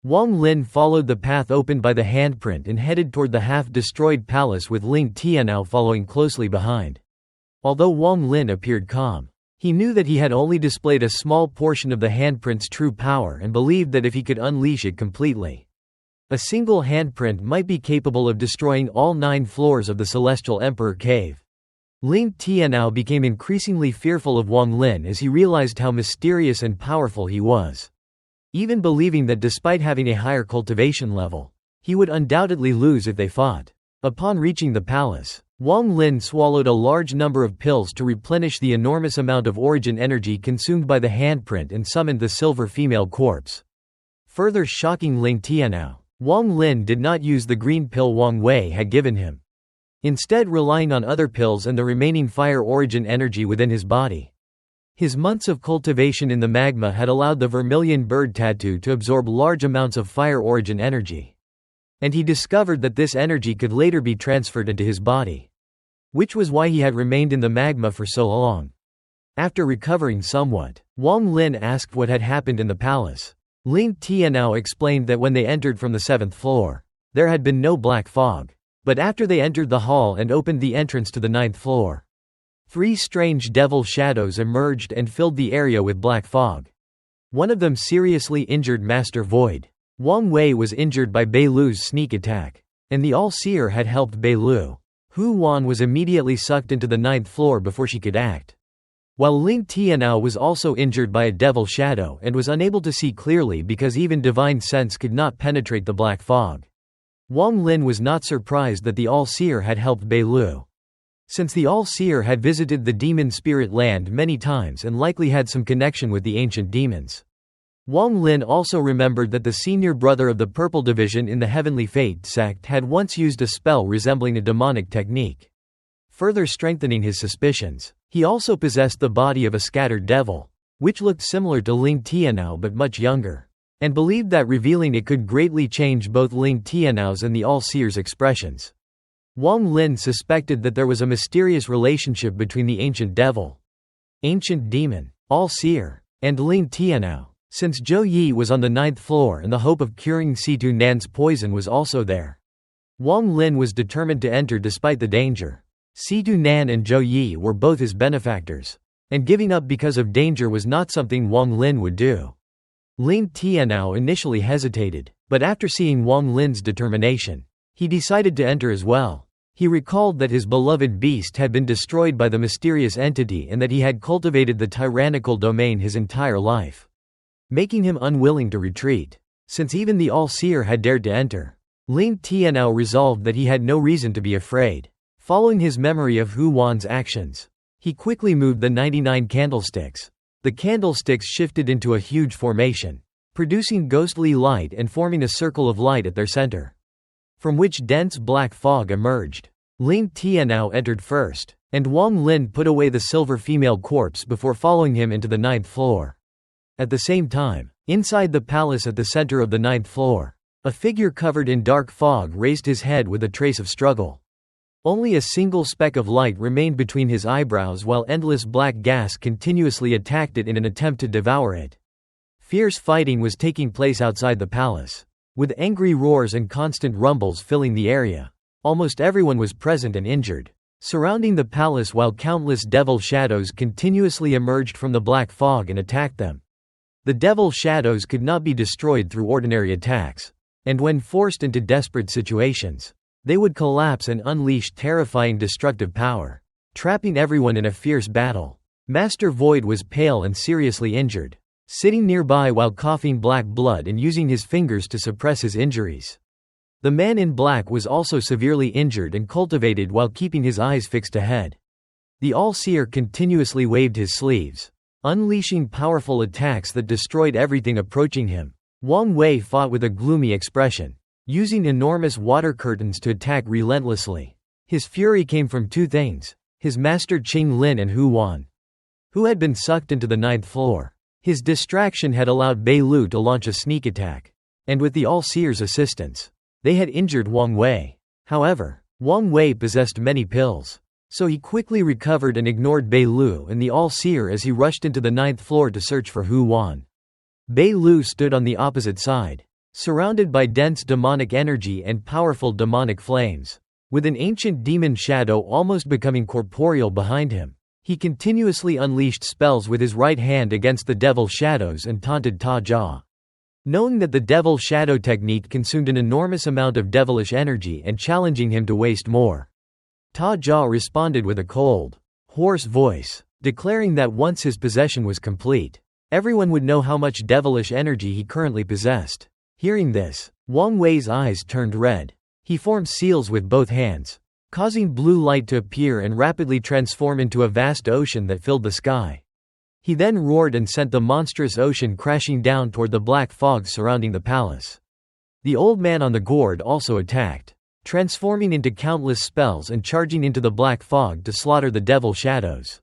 Wang Lin followed the path opened by the handprint and headed toward the half-destroyed palace with Ling Tianao following closely behind. Although Wang Lin appeared calm, he knew that he had only displayed a small portion of the handprint's true power and believed that if he could unleash it completely, a single handprint might be capable of destroying all 9 floors of the Celestial Emperor Cave. Ling Tianao became increasingly fearful of Wang Lin as he realized how mysterious and powerful he was. Even believing that despite having a higher cultivation level, he would undoubtedly lose if they fought. Upon reaching the palace, Wang Lin swallowed a large number of pills to replenish the enormous amount of origin energy consumed by the handprint and summoned the silver female corpse. Further shocking Ling Tianao, Wang Lin did not use the green pill Wang Wei had given him, instead relying on other pills and the remaining fire origin energy within his body. His months of cultivation in the magma had allowed the vermilion bird tattoo to absorb large amounts of fire origin energy, and he discovered that this energy could later be transferred into his body, which was why he had remained in the magma for so long. After recovering somewhat, Wang Lin asked what had happened in the palace. Ling Tianao explained that when they entered from the 7th floor, there had been no black fog, but after they entered the hall and opened the entrance to the 9th floor, 3 strange devil shadows emerged and filled the area with black fog. One of them seriously injured Master Void. Wang Wei was injured by Bei Lu's sneak attack, and the All-Seer had helped Bei Lu. Hu Wan was immediately sucked into the 9th floor before she could act, while Ling Tianao was also injured by a devil shadow and was unable to see clearly because even divine sense could not penetrate the black fog. Wang Lin was not surprised that the All-Seer had helped Bei Lu, since the All-Seer had visited the demon spirit land many times and likely had some connection with the ancient demons. Wang Lin also remembered that the senior brother of the Purple Division in the Heavenly Fate sect had once used a spell resembling a demonic technique, further strengthening his suspicions. He also possessed the body of a scattered devil, which looked similar to Ling Tianao but much younger, and believed that revealing it could greatly change both Ling Tianao's and the All-Seer's expressions. Wang Lin suspected that there was a mysterious relationship between the ancient devil, ancient demon, All-Seer, and Ling Tianao, since Zhou Yi was on the 9th floor and the hope of curing Situ Nan's poison was also there. Wang Lin was determined to enter despite the danger. Situ Nan and Zhou Yi were both his benefactors, and giving up because of danger was not something Wang Lin would do. Ling Tianao initially hesitated, but after seeing Wang Lin's determination, he decided to enter as well. He recalled that his beloved beast had been destroyed by the mysterious entity and that he had cultivated the tyrannical domain his entire life, making him unwilling to retreat. Since even the All-Seer had dared to enter, Ling Tianao resolved that he had no reason to be afraid. Following his memory of Hu Wan's actions, he quickly moved the 99 candlesticks. The candlesticks shifted into a huge formation, producing ghostly light and forming a circle of light at their center, from which dense black fog emerged. Ling Tianao entered first, and Wang Lin put away the silver female corpse before following him into the 9th floor. At the same time, inside the palace at the center of the 9th floor, a figure covered in dark fog raised his head with a trace of struggle. Only a single speck of light remained between his eyebrows while endless black gas continuously attacked it in an attempt to devour it. Fierce fighting was taking place outside the palace, with angry roars and constant rumbles filling the area. Almost everyone was present and injured, surrounding the palace while countless devil shadows continuously emerged from the black fog and attacked them. The devil shadows could not be destroyed through ordinary attacks, and when forced into desperate situations, they would collapse and unleash terrifying destructive power, trapping everyone in a fierce battle. Master Void was pale and seriously injured, sitting nearby while coughing black blood and using his fingers to suppress his injuries. The man in black was also severely injured and cultivated while keeping his eyes fixed ahead. The All-Seer continuously waved his sleeves, unleashing powerful attacks that destroyed everything approaching him. Wang Wei fought with a gloomy expression, using enormous water curtains to attack relentlessly. His fury came from 2 things: his master Qing Lin and Hu Wan, who had been sucked into the 9th floor. His distraction had allowed Bei Lu to launch a sneak attack, and with the All-Seer's assistance, they had injured Wang Wei. However, Wang Wei possessed many pills, so he quickly recovered and ignored Bei Lu and the All-Seer as he rushed into the 9th floor to search for Hu Wan. Bei Lu stood on the opposite side, surrounded by dense demonic energy and powerful demonic flames. With an ancient demon shadow almost becoming corporeal behind him, he continuously unleashed spells with his right hand against the devil shadows and taunted Ta Jia. Knowing that the devil shadow technique consumed an enormous amount of devilish energy and challenging him to waste more, Ta Jia responded with a cold, hoarse voice, declaring that once his possession was complete, everyone would know how much devilish energy he currently possessed. Hearing this, Wang Wei's eyes turned red. He formed seals with both hands, causing blue light to appear and rapidly transform into a vast ocean that filled the sky. He then roared and sent the monstrous ocean crashing down toward the black fog surrounding the palace. The old man on the gourd also attacked, transforming into countless spells and charging into the black fog to slaughter the devil shadows.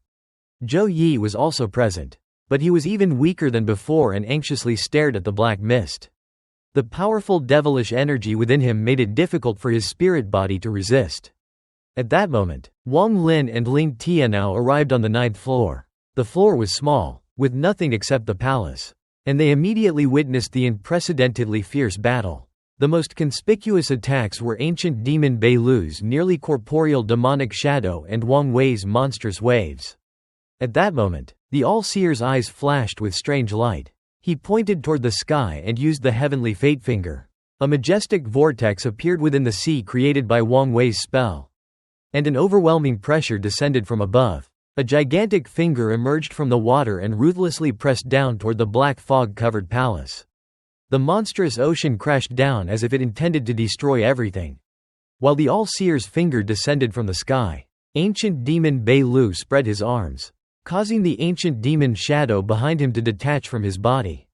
Zhou Yi was also present, but he was even weaker than before and anxiously stared at the black mist. The powerful devilish energy within him made it difficult for his spirit body to resist. At that moment, Wang Lin and Ling Tianao arrived on the 9th floor. The floor was small, with nothing except the palace, and they immediately witnessed the unprecedentedly fierce battle. The most conspicuous attacks were ancient demon Bei Lu's nearly corporeal demonic shadow and Wang Wei's monstrous waves. At that moment, the All-Seer's eyes flashed with strange light. He pointed toward the sky and used the heavenly fate finger. A majestic vortex appeared within the sea created by Wang Wei's spell, and an overwhelming pressure descended from above. A gigantic finger emerged from the water and ruthlessly pressed down toward the black fog-covered palace. The monstrous ocean crashed down as if it intended to destroy everything. While the All-Seer's finger descended from the sky, ancient demon Bei Lu spread his arms, causing the ancient demon shadow behind him to detach from his body.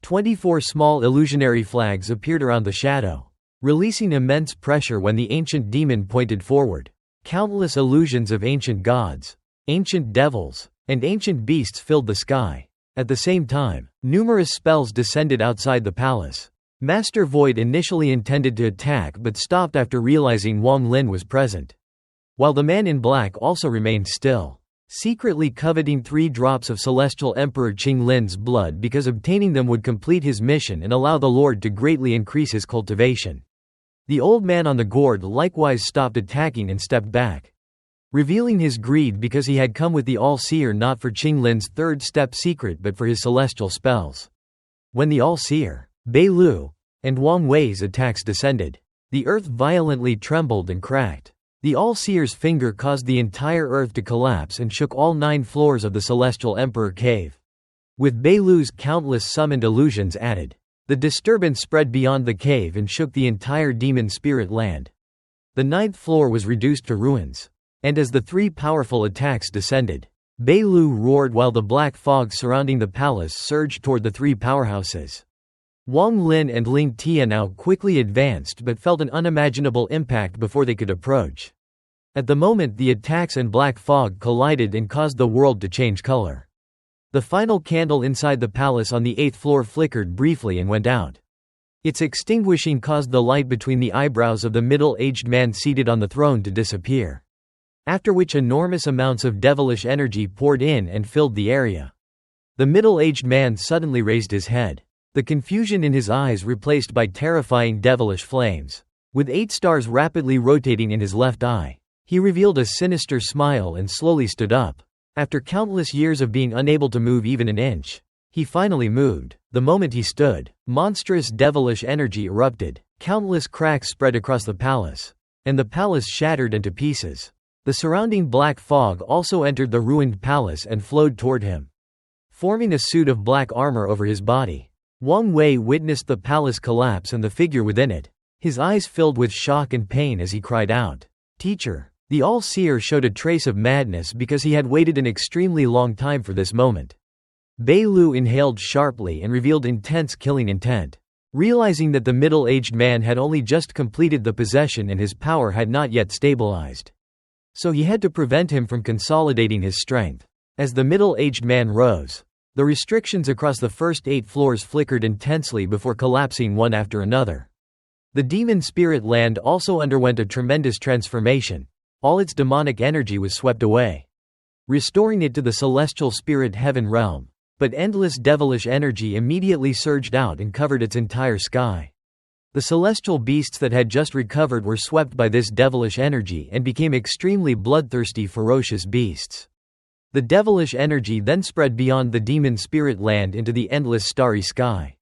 24 small illusionary flags appeared around the shadow, releasing immense pressure when the ancient demon pointed forward. Countless illusions of ancient gods, ancient devils, and ancient beasts filled the sky. At the same time, numerous spells descended outside the palace. Master Void initially intended to attack but stopped after realizing Wang Lin was present, while the man in black also remained still, secretly coveting 3 drops of Celestial Emperor Qing Lin's blood because obtaining them would complete his mission and allow the Lord to greatly increase his cultivation. The old man on the gourd likewise stopped attacking and stepped back, revealing his greed because he had come with the All-Seer not for Qing Lin's 3rd step secret but for his celestial spells. When the All-Seer, Bei Lu, and Wang Wei's attacks descended, the earth violently trembled and cracked. The All-Seer's finger caused the entire earth to collapse and shook all 9 floors of the Celestial Emperor Cave. With Bei Lu's countless summoned illusions added, the disturbance spread beyond the cave and shook the entire demon spirit land. The 9th floor was reduced to ruins, and as the 3 powerful attacks descended, Bei Lu roared while the black fog surrounding the palace surged toward the 3 powerhouses. Wang Lin and Ling Tianao quickly advanced but felt an unimaginable impact before they could approach. At the moment the attacks and black fog collided and caused the world to change color. The final candle inside the palace on the 8th floor flickered briefly and went out. Its extinguishing caused the light between the eyebrows of the middle-aged man seated on the throne to disappear, after which enormous amounts of devilish energy poured in and filled the area. The middle-aged man suddenly raised his head, the confusion in his eyes replaced by terrifying devilish flames. With 8 stars rapidly rotating in his left eye, he revealed a sinister smile and slowly stood up. After countless years of being unable to move even an inch, he finally moved. The moment he stood, monstrous devilish energy erupted, countless cracks spread across the palace, and the palace shattered into pieces. The surrounding black fog also entered the ruined palace and flowed toward him, forming a suit of black armor over his body. Wang Wei witnessed the palace collapse and the figure within it. His eyes filled with shock and pain as he cried out, "Teacher!" The All-Seer showed a trace of madness because he had waited an extremely long time for this moment. Bei Lu inhaled sharply and revealed intense killing intent, realizing that the middle-aged man had only just completed the possession and his power had not yet stabilized. So he had to prevent him from consolidating his strength. As the middle-aged man rose, the restrictions across the first 8 floors flickered intensely before collapsing one after another. The demon spirit land also underwent a tremendous transformation. All its demonic energy was swept away, restoring it to the celestial spirit heaven realm. but endless devilish energy immediately surged out and covered its entire sky. The celestial beasts that had just recovered were swept by this devilish energy and became extremely bloodthirsty, ferocious beasts. The devilish energy then spread beyond the demon spirit land into the endless starry sky,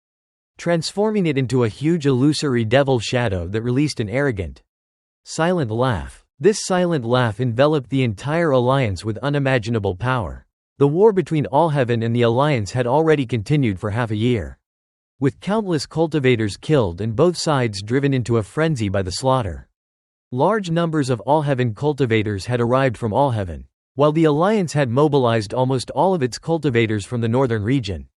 transforming it into a huge illusory devil shadow that released an arrogant, silent laugh. This silent laugh enveloped the entire alliance with unimaginable power. The war between Allheaven and the alliance had already continued for half a year, with countless cultivators killed and both sides driven into a frenzy by the slaughter. Large numbers of Allheaven cultivators had arrived from Allheaven, while the alliance had mobilized almost all of its cultivators from the northern region,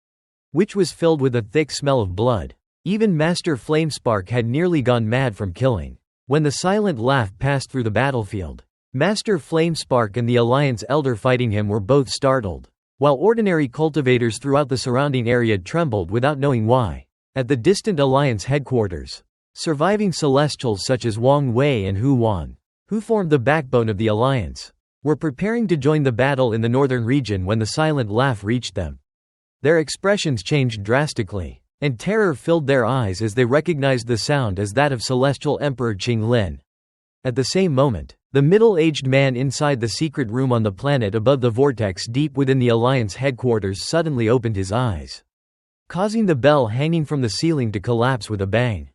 which was filled with a thick smell of blood. Even Master Flamespark had nearly gone mad from killing. When the silent laugh passed through the battlefield, Master Flamespark and the Alliance Elder fighting him were both startled, while ordinary cultivators throughout the surrounding area trembled without knowing why. At the distant Alliance headquarters, surviving Celestials such as Wang Wei and Hu Wan, who formed the backbone of the Alliance, were preparing to join the battle in the northern region when the silent laugh reached them. Their expressions changed drastically, and terror filled their eyes as they recognized the sound as that of Celestial Emperor Qing Lin. At the same moment, the middle-aged man inside the secret room on the planet above the vortex deep within the Alliance headquarters suddenly opened his eyes, causing the bell hanging from the ceiling to collapse with a bang.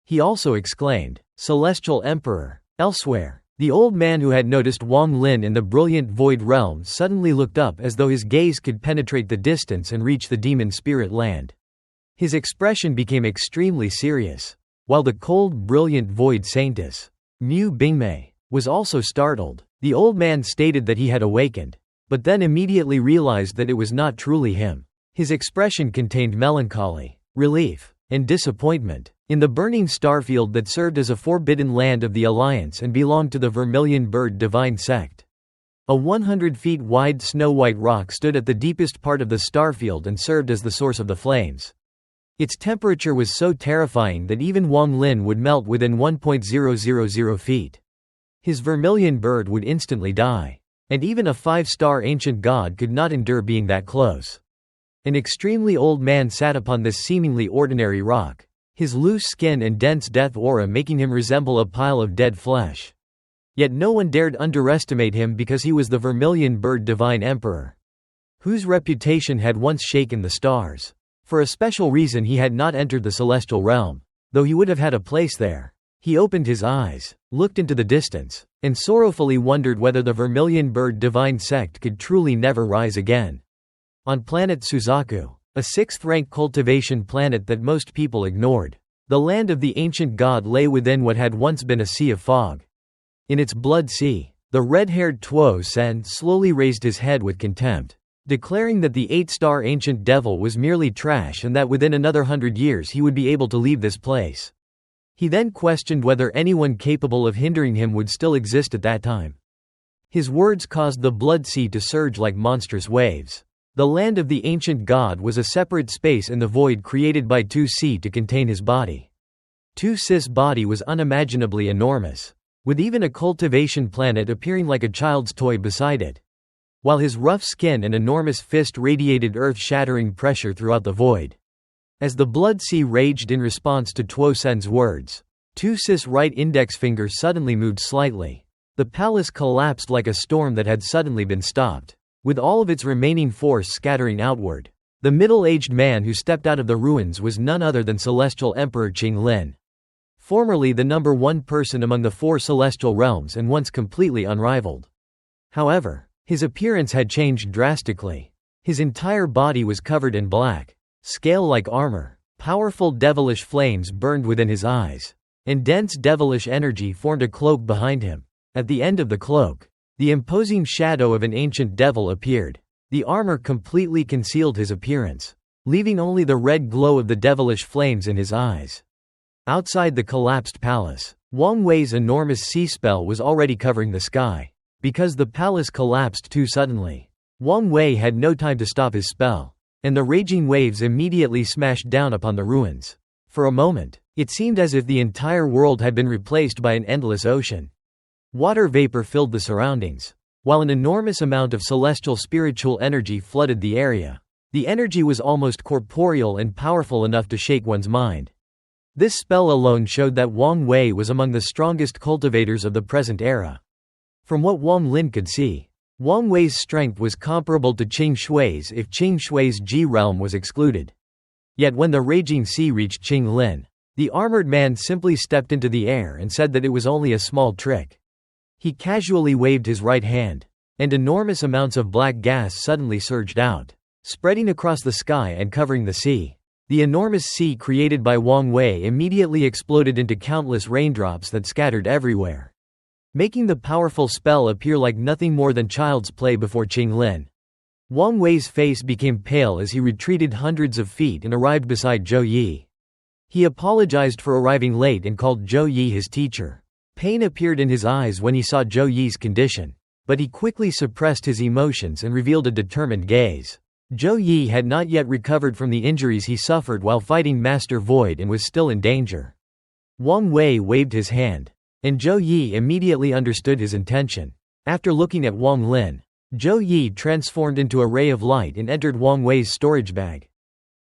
He also exclaimed, "Celestial Emperor!" Elsewhere, the old man who had noticed Wang Lin in the brilliant void realm suddenly looked up as though his gaze could penetrate the distance and reach the demon spirit land. His expression became extremely serious, while the cold, brilliant void saintess, Mu Bingmei, was also startled. The old man stated that he had awakened, but then immediately realized that it was not truly him. His expression contained melancholy, relief, and disappointment. In the burning starfield that served as a forbidden land of the Alliance and belonged to the Vermilion Bird Divine Sect, a 100 feet wide snow-white rock stood at the deepest part of the starfield and served as the source of the flames. Its temperature was so terrifying that even Wang Lin would melt within 1.000 feet. His vermilion bird would instantly die, and even a 5-star ancient god could not endure being that close. An extremely old man sat upon this seemingly ordinary rock, his loose skin and dense death aura making him resemble a pile of dead flesh. Yet no one dared underestimate him because he was the Vermilion Bird Divine Emperor, whose reputation had once shaken the stars. For a special reason he had not entered the celestial realm, though he would have had a place there. He opened his eyes, looked into the distance, and sorrowfully wondered whether the Vermilion Bird Divine Sect could truly never rise again. On planet Suzaku, a 6th-rank cultivation planet that most people ignored, the land of the ancient god lay within what had once been a sea of fog. In its blood sea, the red-haired Tuo Sen slowly raised his head with contempt, declaring that the 8-star ancient devil was merely trash and that within another 100 years he would be able to leave this place. He then questioned whether anyone capable of hindering him would still exist at that time. His words caused the blood sea to surge like monstrous waves. The land of the ancient god was a separate space in the void created by Tu Si to contain his body. Tu Si's body was unimaginably enormous, with even a cultivation planet appearing like a child's toy beside it, while his rough skin and enormous fist radiated earth-shattering pressure throughout the void. As the blood sea raged in response to Tuo Sen's words, Tu Si's right index finger suddenly moved slightly. The palace collapsed like a storm that had suddenly been stopped, with all of its remaining force scattering outward. The middle-aged man who stepped out of the ruins was none other than Celestial Emperor Qing Lin, formerly the number 1 person among the 4 celestial realms and once completely unrivaled. However, his appearance had changed drastically. His entire body was covered in black, scale-like armor. Powerful devilish flames burned within his eyes, and dense devilish energy formed a cloak behind him. At the end of the cloak, the imposing shadow of an ancient devil appeared. The armor completely concealed his appearance, leaving only the red glow of the devilish flames in his eyes. Outside the collapsed palace, Wang Wei's enormous sea spell was already covering the sky. Because the palace collapsed too suddenly, Wang Wei had no time to stop his spell, and the raging waves immediately smashed down upon the ruins. For a moment, it seemed as if the entire world had been replaced by an endless ocean. Water vapor filled the surroundings, while an enormous amount of celestial spiritual energy flooded the area. The energy was almost corporeal and powerful enough to shake one's mind. This spell alone showed that Wang Wei was among the strongest cultivators of the present era. From what Wang Lin could see, Wang Wei's strength was comparable to Qing Shui's if Qing Shui's Ji realm was excluded. Yet when the raging sea reached Qing Lin, the armored man simply stepped into the air and said that it was only a small trick. He casually waved his right hand, and enormous amounts of black gas suddenly surged out, spreading across the sky and covering the sea. The enormous sea created by Wang Wei immediately exploded into countless raindrops that scattered everywhere, making the powerful spell appear like nothing more than child's play before Qing Lin. Wang Wei's face became pale as he retreated hundreds of feet and arrived beside Zhou Yi. He apologized for arriving late and called Zhou Yi his teacher. Pain appeared in his eyes when he saw Zhou Yi's condition, but he quickly suppressed his emotions and revealed a determined gaze. Zhou Yi had not yet recovered from the injuries he suffered while fighting Master Void and was still in danger. Wang Wei waved his hand, and Zhou Yi immediately understood his intention. After looking at Wang Lin, Zhou Yi transformed into a ray of light and entered Wang Wei's storage bag.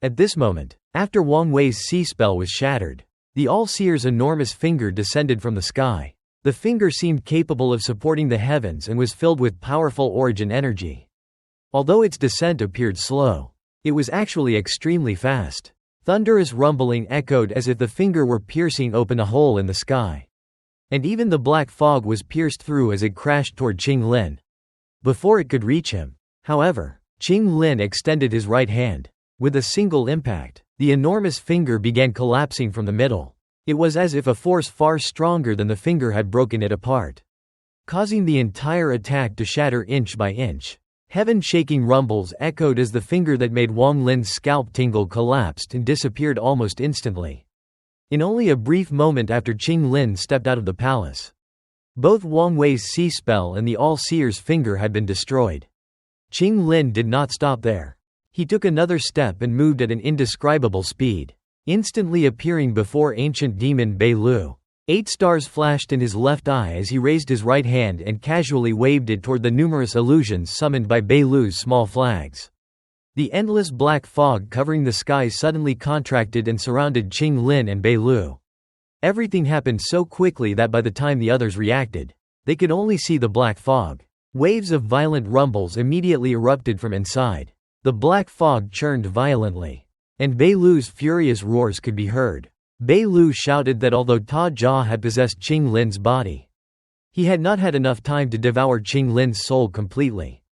At this moment, after Wang Wei's sea spell was shattered, the All-Seer's enormous finger descended from the sky. The finger seemed capable of supporting the heavens and was filled with powerful origin energy. Although its descent appeared slow, it was actually extremely fast. Thunderous rumbling echoed as if the finger were piercing open a hole in the sky. And even the black fog was pierced through as it crashed toward Qing Lin. Before it could reach him, however, Qing Lin extended his right hand. With a single impact, the enormous finger began collapsing from the middle. It was as if a force far stronger than the finger had broken it apart, causing the entire attack to shatter inch by inch. Heaven-shaking rumbles echoed as the finger that made Wang Lin's scalp tingle collapsed and disappeared almost instantly. In only a brief moment after Qing Lin stepped out of the palace, both Wang Wei's sea spell and the All-Seer's finger had been destroyed. Qing Lin did not stop there. He took another step and moved at an indescribable speed, instantly appearing before ancient demon Bei Lu. 8 stars flashed in his left eye as he raised his right hand and casually waved it toward the numerous illusions summoned by Bei Lu's small flags. The endless black fog covering the skies suddenly contracted and surrounded Qing Lin and Bei Lu. Everything happened so quickly that by the time the others reacted, they could only see the black fog. Waves of violent rumbles immediately erupted from inside. The black fog churned violently, and Bei Lu's furious roars could be heard. Bei Lu shouted that although Ta Jia had possessed Qing Lin's body, he had not had enough time to devour Qing Lin's soul completely.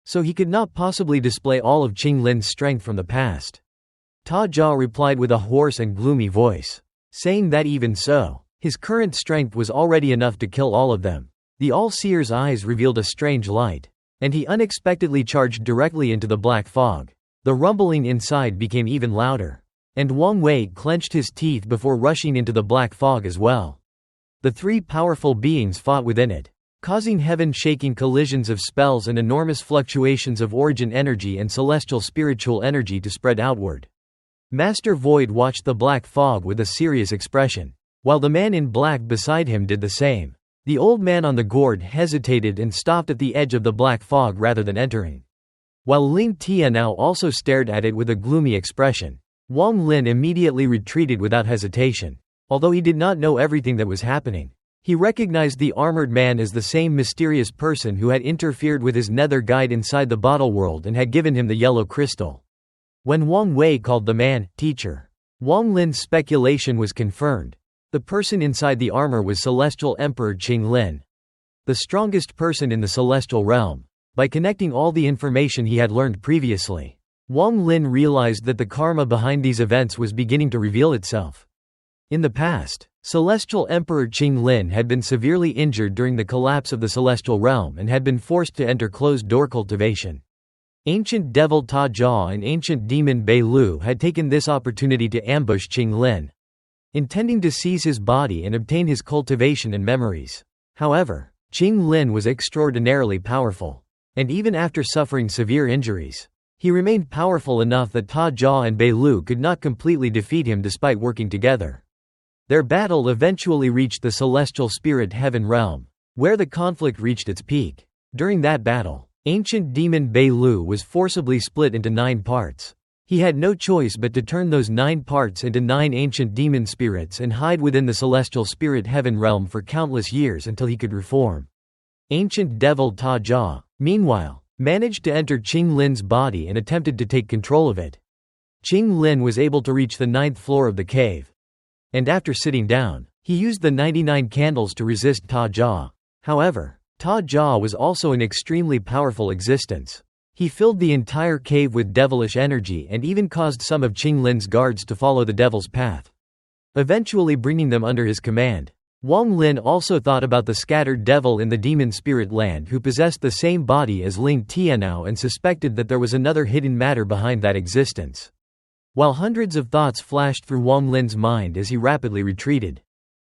So he could not possibly display all of Qing Lin's strength from the past. Ta Jia replied with a hoarse and gloomy voice, saying that even so, his current strength was already enough to kill all of them. The All-Seer's eyes revealed a strange light, and he unexpectedly charged directly into the black fog. The rumbling inside became even louder, and Wang Wei clenched his teeth before rushing into the black fog as well. The 3 powerful beings fought within it, causing heaven-shaking collisions of spells and enormous fluctuations of origin energy and celestial spiritual energy to spread outward. Master Void watched the black fog with a serious expression, while the man in black beside him did the same. The old man on the gourd hesitated and stopped at the edge of the black fog rather than entering, while Ling Tianao also stared at it with a gloomy expression. Wang Lin immediately retreated without hesitation. Although he did not know everything that was happening, he recognized the armored man as the same mysterious person who had interfered with his nether guide inside the bottle world and had given him the yellow crystal. When Wang Wei called the man teacher, Wang Lin's speculation was confirmed. The person inside the armor was Celestial Emperor Qing Lin, the strongest person in the celestial realm. By connecting all the information he had learned previously, Wang Lin realized that the karma behind these events was beginning to reveal itself. In the past, Celestial Emperor Qing Lin had been severely injured during the collapse of the celestial realm and had been forced to enter closed-door cultivation. Ancient Devil Ta Jia and Ancient Demon Bei Lu had taken this opportunity to ambush Qing Lin, intending to seize his body and obtain his cultivation and memories. However, Qing Lin was extraordinarily powerful, and even after suffering severe injuries, he remained powerful enough that Ta Jia and Bei Lu could not completely defeat him despite working together. Their battle eventually reached the celestial spirit heaven realm, where the conflict reached its peak. During that battle, Ancient demon Bei Lu was forcibly split into 9 parts. He had no choice but to turn those 9 parts into 9 ancient demon spirits and hide within the celestial spirit heaven realm for countless years until he could reform. Ancient devil Ta Jia, meanwhile, managed to enter Qing Lin's body and attempted to take control of it. Qing Lin was able to reach the 9th floor of the cave. And after sitting down, he used the 99 candles to resist Ta Jia. However, Ta Jia was also an extremely powerful existence. He filled the entire cave with devilish energy and even caused some of Qing Lin's guards to follow the devil's path, eventually bringing them under his command. Wang Lin also thought about the scattered devil in the demon spirit land who possessed the same body as Ling Tianao and suspected that there was another hidden matter behind that existence. While hundreds of thoughts flashed through Wang Lin's mind as he rapidly retreated,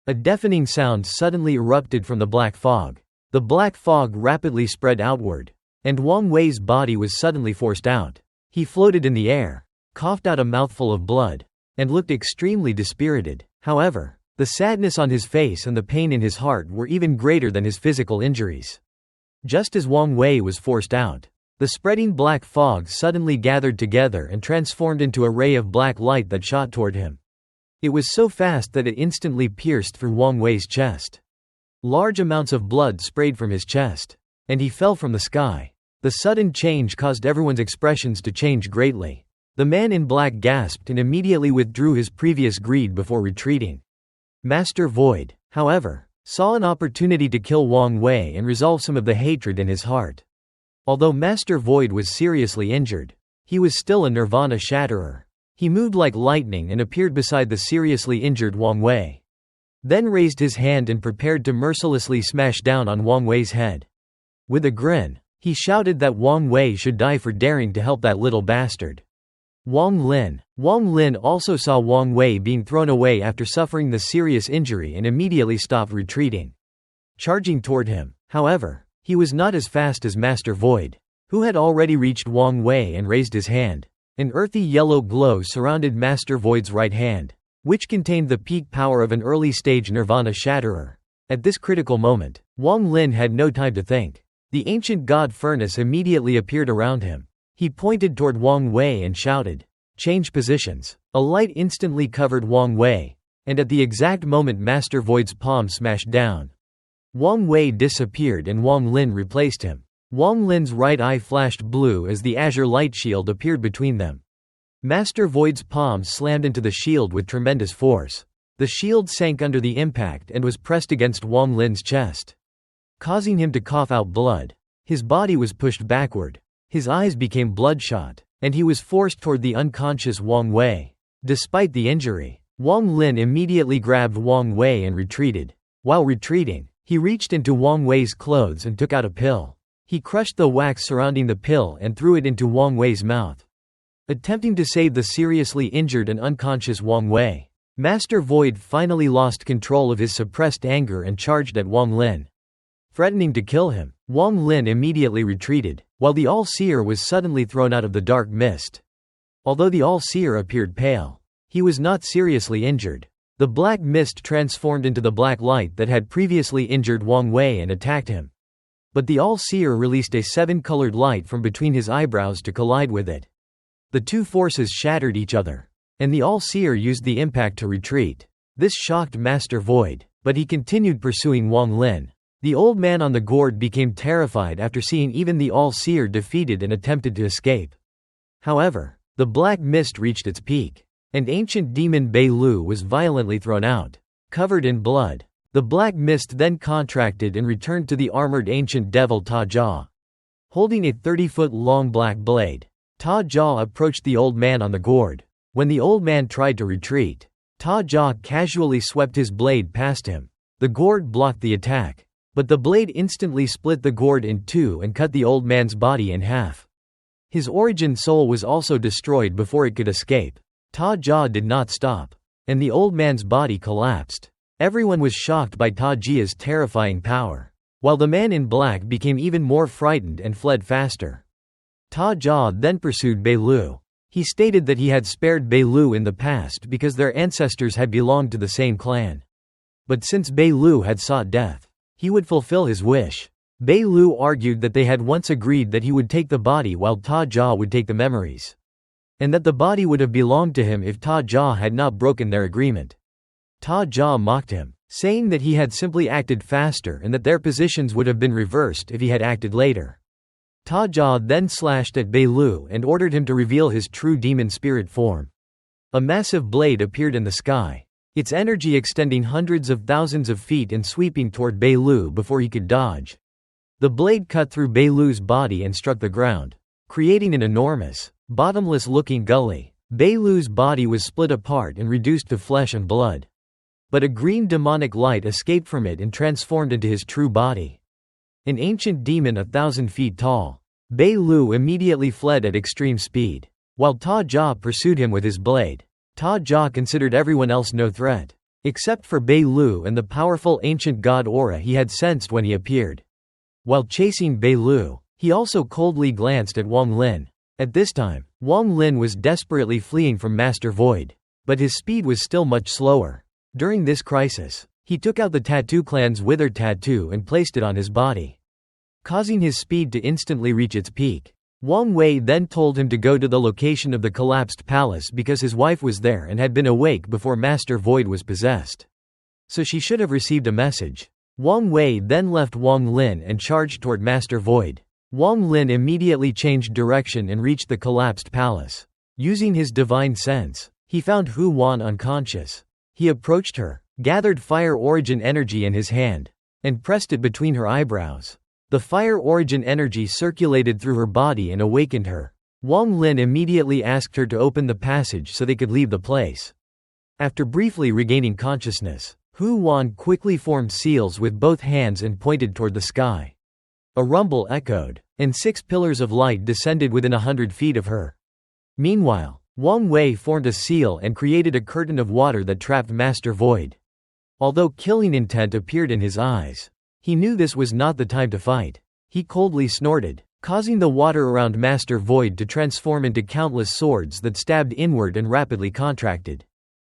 a deafening sound suddenly erupted from the black fog. The black fog rapidly spread outward, and Wang Wei's body was suddenly forced out. He floated in the air, coughed out a mouthful of blood, and looked extremely dispirited. However, the sadness on his face and the pain in his heart were even greater than his physical injuries. Just as Wang Wei was forced out, the spreading black fog suddenly gathered together and transformed into a ray of black light that shot toward him. It was so fast that it instantly pierced through Wang Wei's chest. Large amounts of blood sprayed from his chest, and he fell from the sky. The sudden change caused everyone's expressions to change greatly. The man in black gasped and immediately withdrew his previous greed before retreating. Master Void, however, saw an opportunity to kill Wang Wei and resolve some of the hatred in his heart. Although Master Void was seriously injured, he was still a nirvana shatterer. He moved like lightning and appeared beside the seriously injured Wang Wei. Then raised his hand and prepared to mercilessly smash down on Wang Wei's head. With a grin, he shouted that Wang Wei should die for daring to help that little bastard. Wang Lin also saw Wang Wei being thrown away after suffering the serious injury and immediately stopped retreating. Charging toward him, however, he was not as fast as Master Void, who had already reached Wang Wei and raised his hand. An earthy yellow glow surrounded Master Void's right hand, which contained the peak power of an early-stage nirvana shatterer. At this critical moment, Wang Lin had no time to think. The ancient god furnace immediately appeared around him. He pointed toward Wang Wei and shouted, "Change positions." A light instantly covered Wang Wei, and at the exact moment Master Void's palm smashed down, Wang Wei disappeared and Wang Lin replaced him. Wang Lin's right eye flashed blue as the azure light shield appeared between them. Master Void's palm slammed into the shield with tremendous force. The shield sank under the impact and was pressed against Wang Lin's chest, causing him to cough out blood. His body was pushed backward. His eyes became bloodshot, and he was forced toward the unconscious Wang Wei. Despite the injury, Wang Lin immediately grabbed Wang Wei and retreated. While retreating, he reached into Wang Wei's clothes and took out a pill. He crushed the wax surrounding the pill and threw it into Wang Wei's mouth, attempting to save the seriously injured and unconscious Wang Wei. Master Void finally lost control of his suppressed anger and charged at Wang Lin, threatening to kill him. Wang Lin immediately retreated, while the All-Seer was suddenly thrown out of the dark mist. Although the All-Seer appeared pale, he was not seriously injured. The black mist transformed into the black light that had previously injured Wang Wei and attacked him. But the All-Seer released a 7-colored light from between his eyebrows to collide with it. The two forces shattered each other, and the All-Seer used the impact to retreat. This shocked Master Void, but he continued pursuing Wang Lin. The old man on the gourd became terrified after seeing even the All-Seer defeated and attempted to escape. However, the black mist reached its peak, and ancient demon Bei Lu was violently thrown out, covered in blood. The black mist then contracted and returned to the armored ancient devil Ta Jia. Holding a 30-foot-long black blade, Ta Jia approached the old man on the gourd. When the old man tried to retreat, Ta Jia casually swept his blade past him. The gourd blocked the attack, but the blade instantly split the gourd in two and cut the old man's body in half. His origin soul was also destroyed before it could escape. Ta Jia did not stop, and the old man's body collapsed. Everyone was shocked by Ta Jia's terrifying power, while the man in black became even more frightened and fled faster. Ta Jia then pursued Bei Lu. He stated that he had spared Bei Lu in the past because their ancestors had belonged to the same clan. But since Bei Lu had sought death, he would fulfill his wish. Bei Lu argued that they had once agreed that he would take the body while Ta Jia would take the memories, and that the body would have belonged to him if Ta Jia had not broken their agreement. Ta Jia mocked him, saying that he had simply acted faster and that their positions would have been reversed if he had acted later. Ta Jia then slashed at Bei Lu and ordered him to reveal his true demon spirit form. A massive blade appeared in the sky, its energy extending hundreds of thousands of feet and sweeping toward Bei Lu before he could dodge. The blade cut through Bei Lu's body and struck the ground, creating an enormous, bottomless-looking gully. Bei Lu's body was split apart and reduced to flesh and blood. But a green demonic light escaped from it and transformed into his true body. An ancient demon 1,000 feet tall. Bei Lu immediately fled at extreme speed, while Ta Jia pursued him with his blade. Ta Jia considered everyone else no threat, except for Bei Lu and the powerful ancient god aura he had sensed when he appeared. While chasing Bei Lu, he also coldly glanced at Wang Lin. At this time, Wang Lin was desperately fleeing from Master Void, but his speed was still much slower. During this crisis, he took out the Tattoo Clan's withered tattoo and placed it on his body, causing his speed to instantly reach its peak. Wang Wei then told him to go to the location of the collapsed palace because his wife was there and had been awake before Master Void was possessed, so she should have received a message. Wang Wei then left Wang Lin and charged toward Master Void. Wang Lin immediately changed direction and reached the collapsed palace. Using his divine sense, he found Hu Wan unconscious. He approached her, gathered fire origin energy in his hand, and pressed it between her eyebrows. The fire origin energy circulated through her body and awakened her. Wang Lin immediately asked her to open the passage so they could leave the place. After briefly regaining consciousness, Hu Wan quickly formed seals with both hands and pointed toward the sky. A rumble echoed, and 6 pillars of light descended within 100 feet of her. Meanwhile, Wang Wei formed a seal and created a curtain of water that trapped Master Void. Although killing intent appeared in his eyes, he knew this was not the time to fight. He coldly snorted, causing the water around Master Void to transform into countless swords that stabbed inward and rapidly contracted.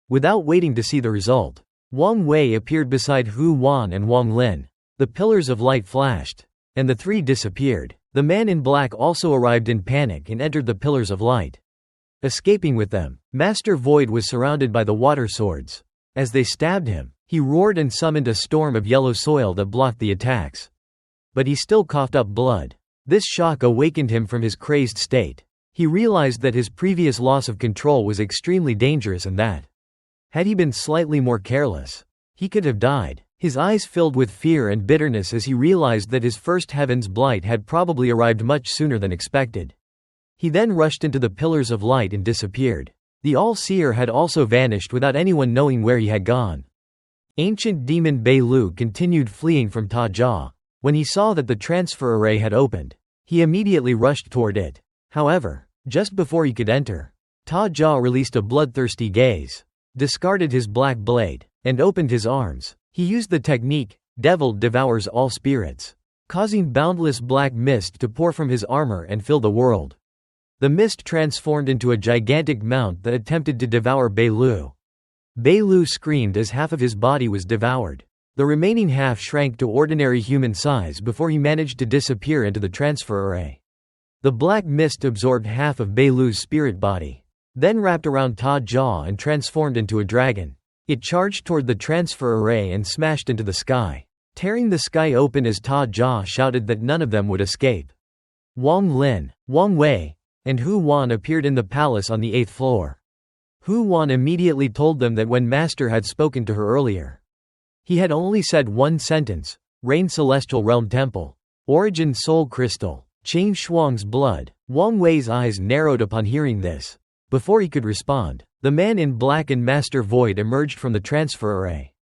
Without waiting to see the result, Wang Wei appeared beside Hu Wan and Wang Lin. The pillars of light flashed, and the 3 disappeared. The man in black also arrived in panic and entered the pillars of light. Escaping with them, Master Void was surrounded by the water swords. As they stabbed him, he roared and summoned a storm of yellow soil that blocked the attacks. But he still coughed up blood. This shock awakened him from his crazed state. He realized that his previous loss of control was extremely dangerous and that, had he been slightly more careless, he could have died. His eyes filled with fear and bitterness as he realized that his first heaven's blight had probably arrived much sooner than expected. He then rushed into the pillars of light and disappeared. The All-Seer had also vanished without anyone knowing where he had gone. Ancient demon Bei Lu continued fleeing from Ta Jia. When he saw that the transfer array had opened, he immediately rushed toward it. However, just before he could enter, Ta Jia released a bloodthirsty gaze, discarded his black blade, and opened his arms. He used the technique, Devil Devours All Spirits, causing boundless black mist to pour from his armor and fill the world. The mist transformed into a gigantic mount that attempted to devour Bei Lu. Bei Lu screamed as half of his body was devoured. The remaining half shrank to ordinary human size before he managed to disappear into the transfer array. The black mist absorbed half of Bei Lu's spirit body, then wrapped around Ta Jia and transformed into a dragon. It charged toward the transfer array and smashed into the sky, tearing the sky open as Ta Jia shouted that none of them would escape. Wang Lin, Wang Wei, and Hu Wan appeared in the palace on the 8th floor. Hu Wan immediately told them that when Master had spoken to her earlier, he had only said one sentence: Reign Celestial Realm Temple, Origin Soul Crystal, Qing Shuang's blood. Wang Wei's eyes narrowed upon hearing this. Before he could respond, the man in black and Master Void emerged from the transfer array,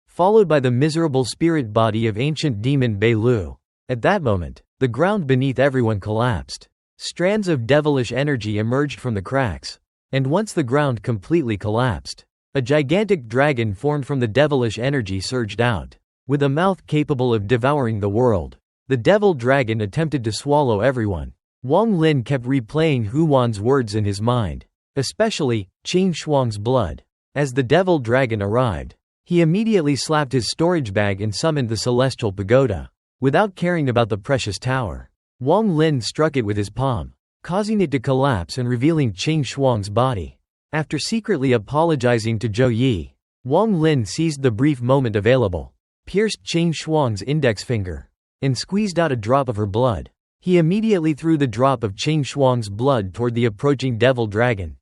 followed by the miserable spirit body of ancient demon Bei Lu. At that moment, the ground beneath everyone collapsed. Strands of devilish energy emerged from the cracks, and once the ground completely collapsed, a gigantic dragon formed from the devilish energy surged out. With a mouth capable of devouring the world, the devil dragon attempted to swallow everyone. Wang Lin kept replaying Hu Wan's words in his mind, especially Qing Shuang's blood. As the devil dragon arrived, he immediately slapped his storage bag and summoned the celestial pagoda. Without caring about the precious tower, Wang Lin struck it with his palm, causing it to collapse and revealing Qing Shuang's body. After secretly apologizing to Zhou Yi, Wang Lin seized the brief moment available, pierced Qing Shuang's index finger, and squeezed out a drop of her blood. He immediately threw the drop of Qing Shuang's blood toward the approaching devil dragon.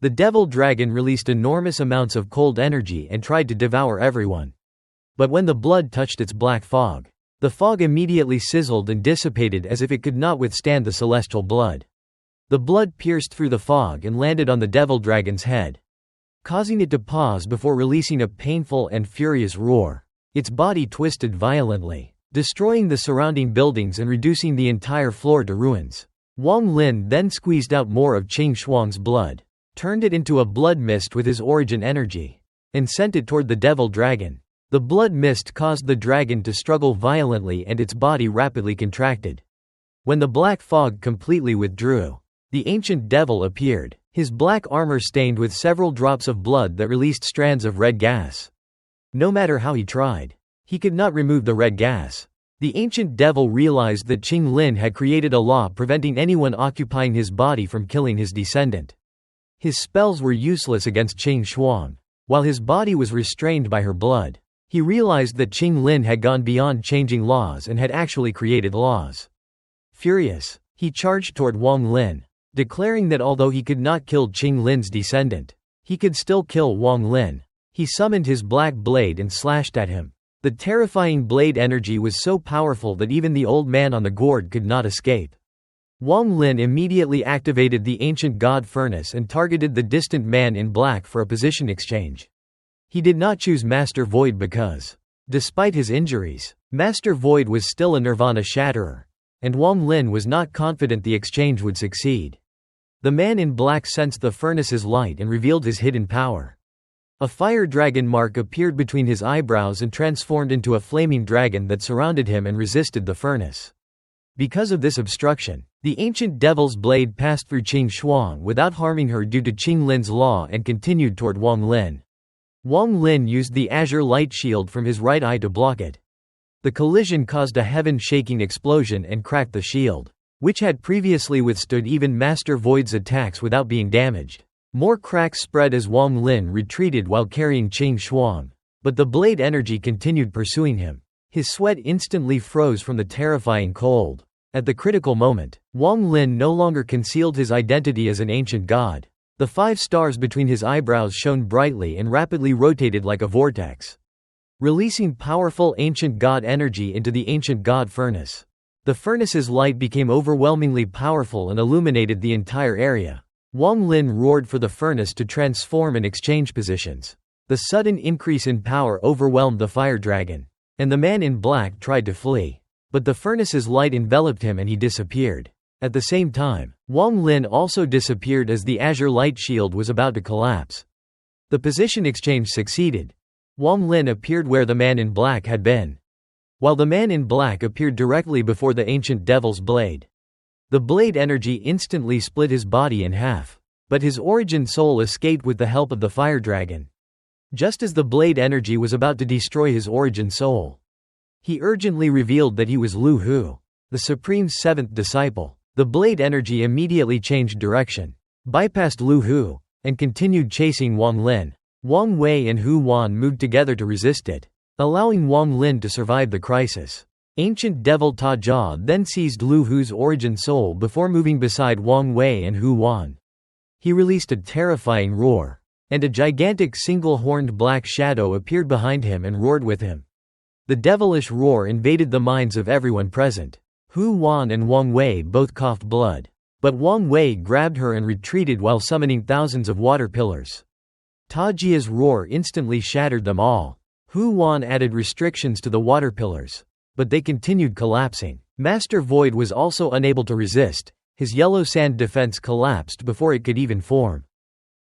The devil dragon released enormous amounts of cold energy and tried to devour everyone. But when the blood touched its black fog, the fog immediately sizzled and dissipated as if it could not withstand the celestial blood. The blood pierced through the fog and landed on the devil dragon's head, causing it to pause before releasing a painful and furious roar. Its body twisted violently, destroying the surrounding buildings and reducing the entire floor to ruins. Wang Lin then squeezed out more of Qing Shuang's blood, turned it into a blood mist with his origin energy, and sent it toward the devil dragon. The blood mist caused the dragon to struggle violently and its body rapidly contracted. When the black fog completely withdrew, the ancient devil appeared, his black armor stained with several drops of blood that released strands of red gas. No matter how he tried, he could not remove the red gas. The ancient devil realized that Qing Lin had created a law preventing anyone occupying his body from killing his descendant. His spells were useless against Qing Shuang, while his body was restrained by her blood. He realized that Qing Lin had gone beyond changing laws and had actually created laws. Furious, he charged toward Wang Lin, declaring that although he could not kill Qing Lin's descendant, he could still kill Wang Lin. He summoned his black blade and slashed at him. The terrifying blade energy was so powerful that even the old man on the gourd could not escape. Wang Lin immediately activated the ancient god furnace and targeted the distant man in black for a position exchange. He did not choose Master Void because, despite his injuries, Master Void was still a Nirvana Shatterer, and Wang Lin was not confident the exchange would succeed. The man in black sensed the furnace's light and revealed his hidden power. A fire dragon mark appeared between his eyebrows and transformed into a flaming dragon that surrounded him and resisted the furnace. Because of this obstruction, the ancient devil's blade passed through Qing Shuang without harming her due to Qing Lin's law and continued toward Wang Lin. Wang Lin used the azure light shield from his right eye to block it. The collision caused a heaven-shaking explosion and cracked the shield, which had previously withstood even Master Void's attacks without being damaged. More cracks spread as Wang Lin retreated while carrying Qing Shuang, but the blade energy continued pursuing him. His sweat instantly froze from the terrifying cold. At the critical moment, Wang Lin no longer concealed his identity as an ancient god. The 5 stars between his eyebrows shone brightly and rapidly rotated like a vortex, releasing powerful ancient god energy into the ancient god furnace. The furnace's light became overwhelmingly powerful and illuminated the entire area. Wang Lin roared for the furnace to transform and exchange positions. The sudden increase in power overwhelmed the fire dragon, and the man in black tried to flee. But the furnace's light enveloped him and he disappeared. At the same time, Wang Lin also disappeared as the azure light shield was about to collapse. The position exchange succeeded. Wang Lin appeared where the man in black had been, while the man in black appeared directly before the ancient devil's blade. The blade energy instantly split his body in half, but his origin soul escaped with the help of the fire dragon. Just as the blade energy was about to destroy his origin soul, he urgently revealed that he was Lu Hu, the Supreme's 7th disciple. The blade energy immediately changed direction, bypassed Lu Hu, and continued chasing Wang Lin. Wang Wei and Hu Wan moved together to resist it, allowing Wang Lin to survive the crisis. Ancient devil Ta Jia then seized Lu Hu's origin soul before moving beside Wang Wei and Hu Wan. He released a terrifying roar, and a gigantic single-horned black shadow appeared behind him and roared with him. The devilish roar invaded the minds of everyone present. Hu Wan and Wang Wei both coughed blood, but Wang Wei grabbed her and retreated while summoning thousands of water pillars. Ta Jia's roar instantly shattered them all. Hu Wan added restrictions to the water pillars, but they continued collapsing. Master Void was also unable to resist. His yellow sand defense collapsed before it could even form,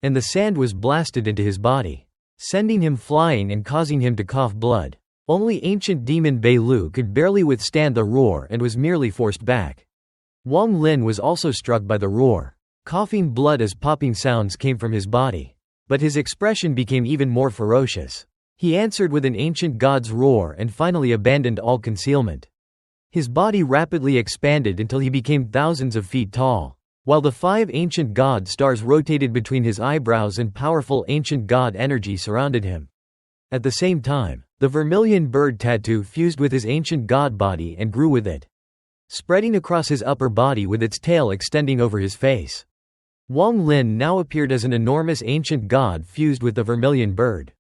and the sand was blasted into his body, sending him flying and causing him to cough blood. Only ancient demon Bei Lu could barely withstand the roar and was merely forced back. Wang Lin was also struck by the roar, coughing blood as popping sounds came from his body. But his expression became even more ferocious. He answered with an ancient god's roar and finally abandoned all concealment. His body rapidly expanded until he became thousands of feet tall. While the 5 ancient god stars rotated between his eyebrows and powerful ancient god energy surrounded him. At the same time, the vermilion bird tattoo fused with his ancient god body and grew with it, spreading across his upper body with its tail extending over his face. Wang Lin now appeared as an enormous ancient god fused with the vermilion bird.